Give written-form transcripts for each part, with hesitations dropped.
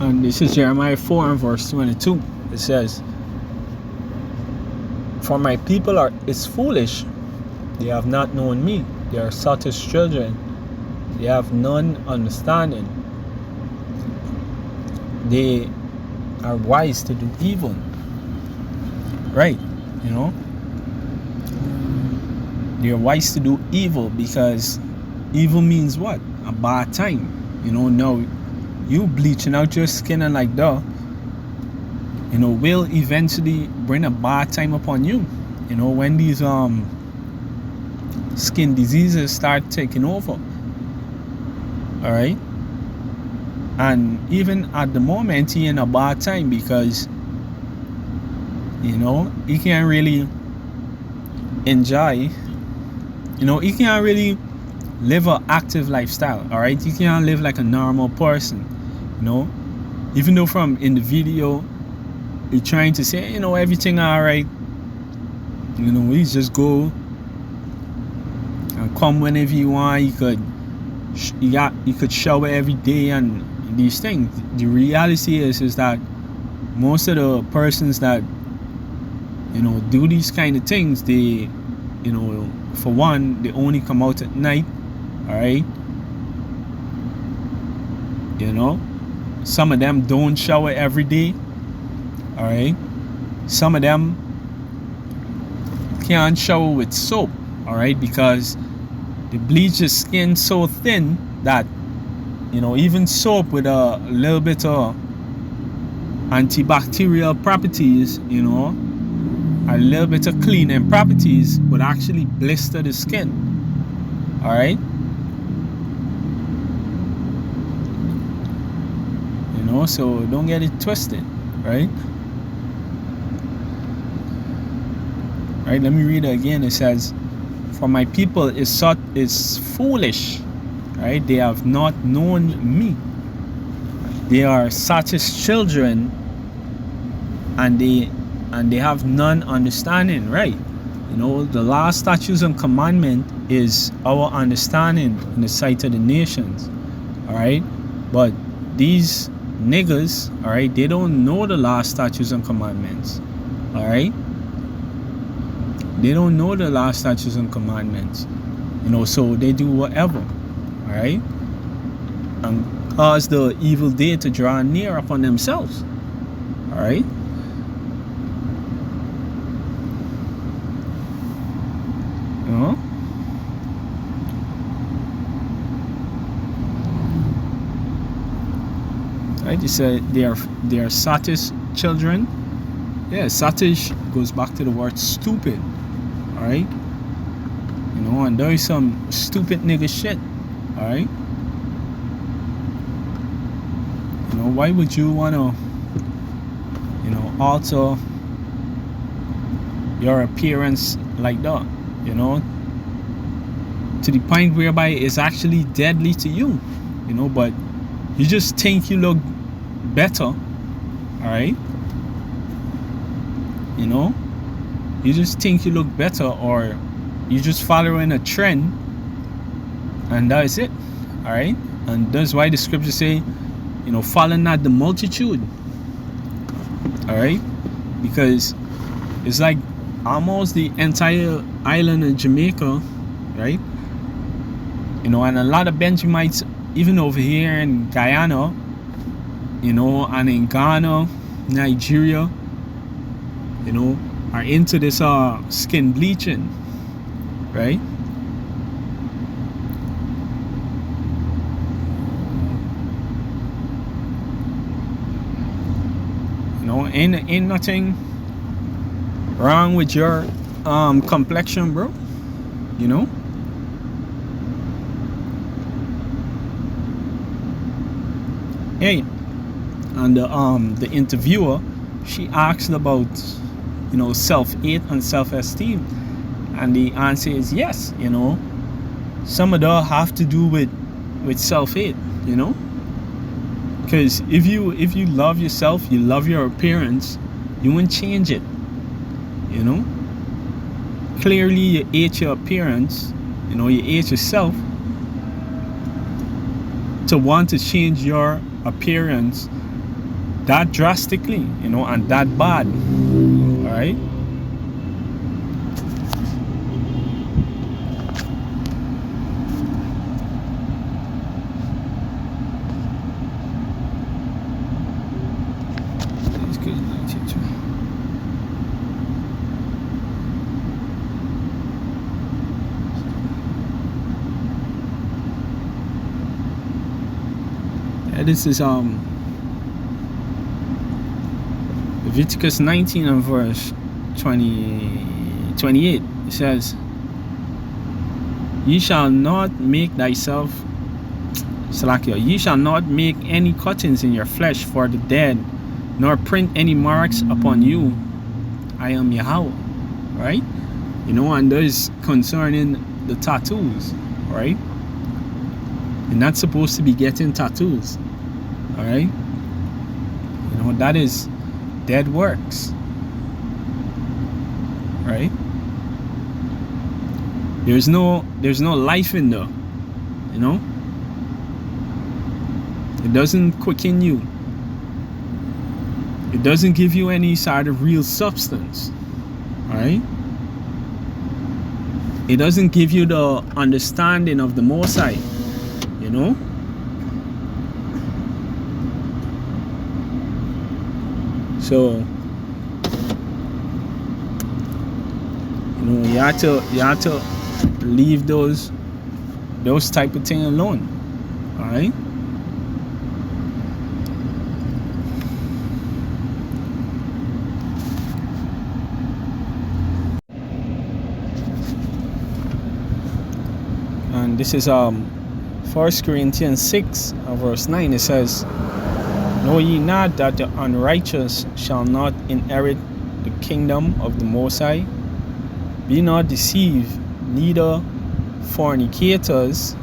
And this is Jeremiah 4 and verse 22. It says, "For my people is foolish. They have not known me. They are Sottish children. They have none understanding. They are wise to do evil." Right, you know? They're wise to do evil because evil means what? A bad time. You know, now you bleaching out your skin and like that, you know, will eventually bring a bad time upon you. You know, when these skin diseases start taking over. Alright? And even at the moment he in a bad time because, you know, he can't really enjoy, you know, he can't really live an active lifestyle. Alright? He can't live like a normal person. You know, even though from in the video he's trying to say, you know, everything alright, you know, he just go and come whenever you want. You could shower every day and these things. The reality is that most of the persons that, you know, do these kind of things, they, you know, for one, they only come out at night. Alright, you know, some of them don't shower every day. Alright, some of them can't shower with soap. Alright, because they bleach the skin so thin that, you know, even soap with a little bit of antibacterial properties, you know, a little bit of cleaning properties would actually blister the skin. Alright, you know, so don't get it twisted. Right? Right, let me read it again. It says, "For my people is foolish, right? They have not known me. They are such as children, and they have none understanding." Right? You know, the law, statutes, and commandment is our understanding in the sight of the nations. Alright? But these niggas, alright, they don't know the law, statutes, and commandments. Alright? They don't know the law, statutes, and commandments. You know, so they do whatever. Alright? And cause the evil day to draw near upon themselves. Alright? You know? Right? You said they are Sottish children. Yeah, Sottish goes back to the word stupid. Alright? You know, and there is some stupid nigga shit. Alright? You know, why would you wanna, you know, alter your appearance like that? You know? To the point whereby it's actually deadly to you. You know, but you just think you look better. Alright? You know, you just think you look better, or you just following a trend, and that is it. Alright? And that's why the scriptures say, you know, follow not the multitude. Alright? Because it's like almost the entire island of Jamaica, right? You know, and a lot of Benjamites, even over here in Guyana, you know, and in Ghana, Nigeria, you know, are into this skin bleaching, right? You know, ain't nothing wrong with your complexion, bro. You know. Hey, and the interviewer, she asked about, you know, self-hate and self-esteem, and the answer is yes. You know, some of that have to do with self-hate. You know, because if you love yourself, you love your appearance, you won't change it. You know, clearly you hate your appearance. You know, you hate yourself. To want to change your appearance that drastically, you know, and that bad. All right. This is Leviticus 19 and verse 28. It says, "Ye shall not make thyself, Salakia, ye shall not make any cuttings in your flesh for the dead, nor print any marks upon you. I am Yahweh." Right? You know, and there's concerning the tattoos, right? You're not supposed to be getting tattoos. All right, you know, that is dead works, right? There's no life in there, you know. It doesn't quicken you. It doesn't give you any sort of real substance, all right? It doesn't give you the understanding of the Most High, you know. So, you know, you have to leave those type of thing alone. All right. And this is 1 Corinthians 6 verse 9. It says, "Know ye not that the unrighteous shall not inherit the kingdom of the Most High? Be not deceived, neither fornicators,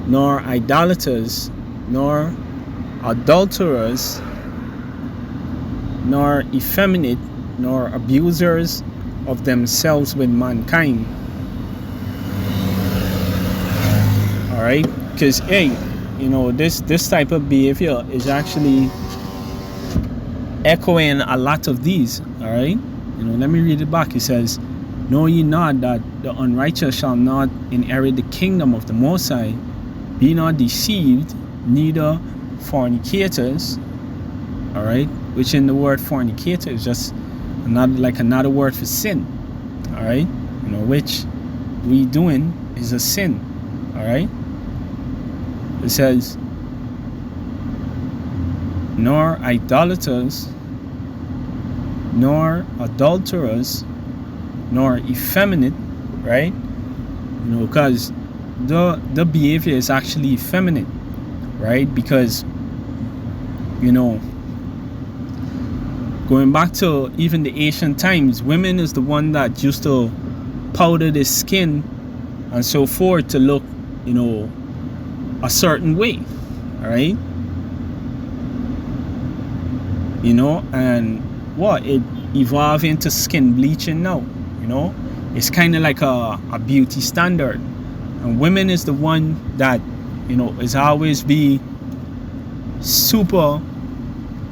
nor idolaters, nor adulterers, nor effeminate, nor abusers of themselves with mankind." All right, because hey, you know, this type of behavior is actually echoing a lot of these. All right, you know, let me read it back. It says, "Know ye not that the unrighteous shall not inherit the kingdom of the Most High? Be not deceived, neither fornicators." All right, which in the word fornicator is just another word for sin. All right, you know, which we doing is a sin. All right, it says, "Nor idolaters, nor adulterers, nor effeminate," right? You know, because the behavior is actually effeminate, right? Because, you know, going back to even the ancient times, women is the one that used to powder their skin and so forth to look, you know, a certain way, all right? You know, and what it evolved into skin bleaching now. You know, it's kind of like a beauty standard, and women is the one that, you know, is always be super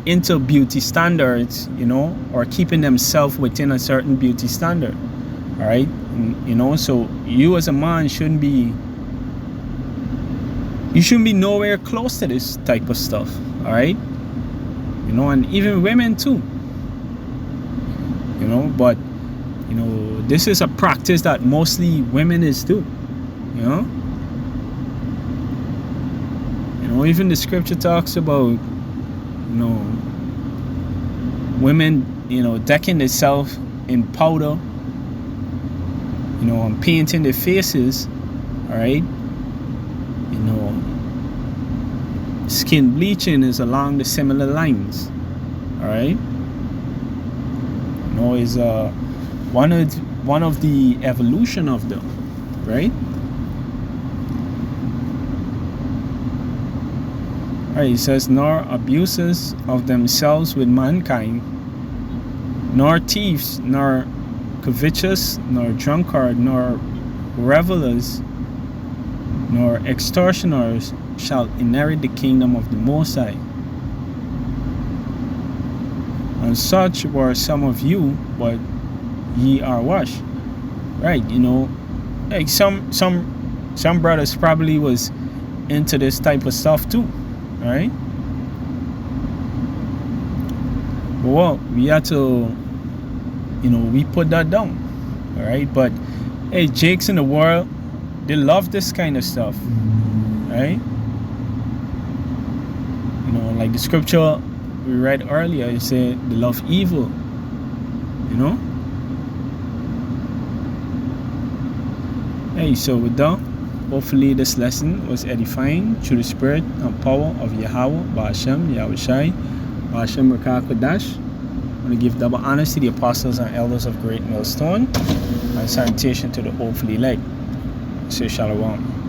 into beauty standards, you know, or keeping themselves within a certain beauty standard. All right, and, you know, so you as a man shouldn't be nowhere close to this type of stuff. All right, you know, and even women too, you know. But, you know, this is a practice that mostly women is do, you know. You know, even the scripture talks about, you know, women, you know, decking themselves in powder, you know, and painting their faces. All right, you know, skin bleaching is along the similar lines. All right, you know, is one of the evolution of them, right? All right, it says, "Nor abusers of themselves with mankind, nor thieves, nor covetous, nor drunkard, nor revelers, nor extortioners shall inherit the kingdom of the Most High. And such were some of you, but ye are washed. Right, you know, like some brothers probably was into this type of stuff too, right? But well, we have to, you know, we put that down, all right? But hey, Jakes in the world, they love this kind of stuff, right? You know, like the scripture we read earlier, it said they love evil, you know? Hey, so with that, hopefully this lesson was edifying through the spirit and power of Yahweh, Ba'ashem, Yahushai, Ba'ashem Rakah Kodash. I want to give double honors to the apostles and elders of Great Millstone and salutation to the hopefully elect. Say shalom.